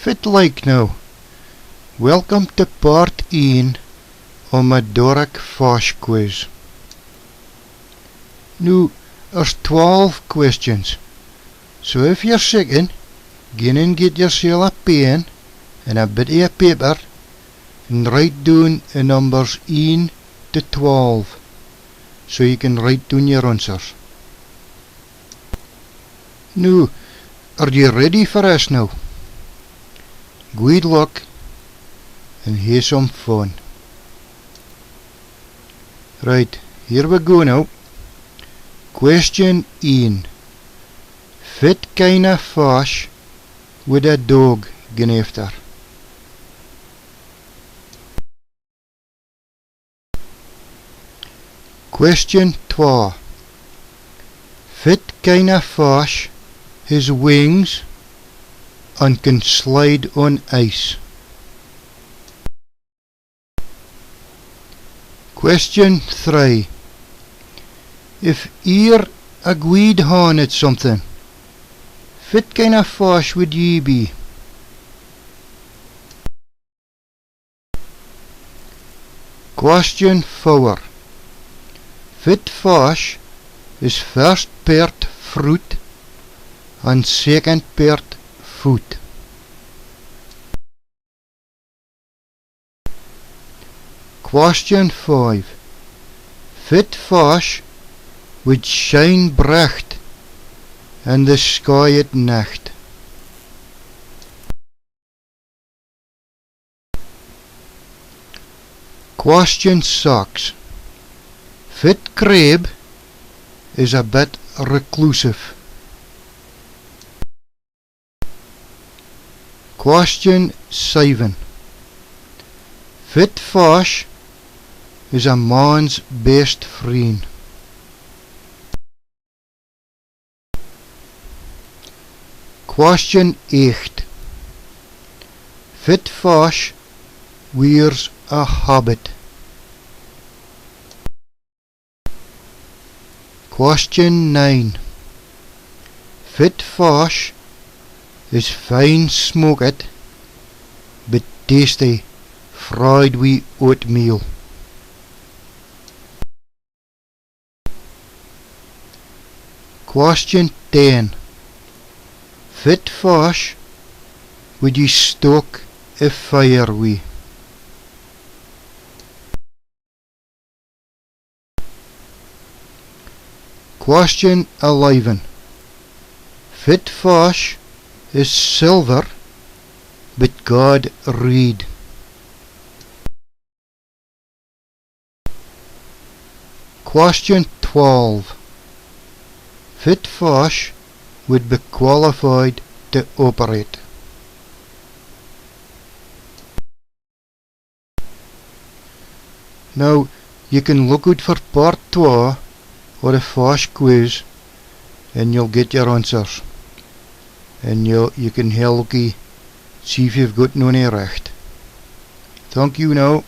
Fit like nou. Welcome to part 1 on my Doric Scots quiz. Nou, there's 12 questions. So if you're second, go and get yourself a pen and a bit of paper and write down the numbers 1 to 12 so you can write down your answers. Nou, are you ready for us now? Good luck and here's some fun. Right, here we go now. Question 1. What kind of fish would a dog go after? Question 2. What kind of fish has wings and can slide on ice? Question 3. If you're a good horn at something, what kind of fish would ye be? Question 4. What fish is first part fruit and second part food? Question 5. What fish would shine bright in the sky at night? Question 6. What crab is a bit reclusive? Question 7. What fish is a man's best friend? Question 8. What fish wears a habit? Question 9. What fish is fine smoked but tasty fried with oatmeal? Question 10. What fish would you stoke a fire with? Question 11. What fish is silver but God red? Question 12. What fish would be qualified to operate? Now, you can look out for part 2 or the fish quiz and you'll get your answers. And you can help see if you've got none right. Thank you now.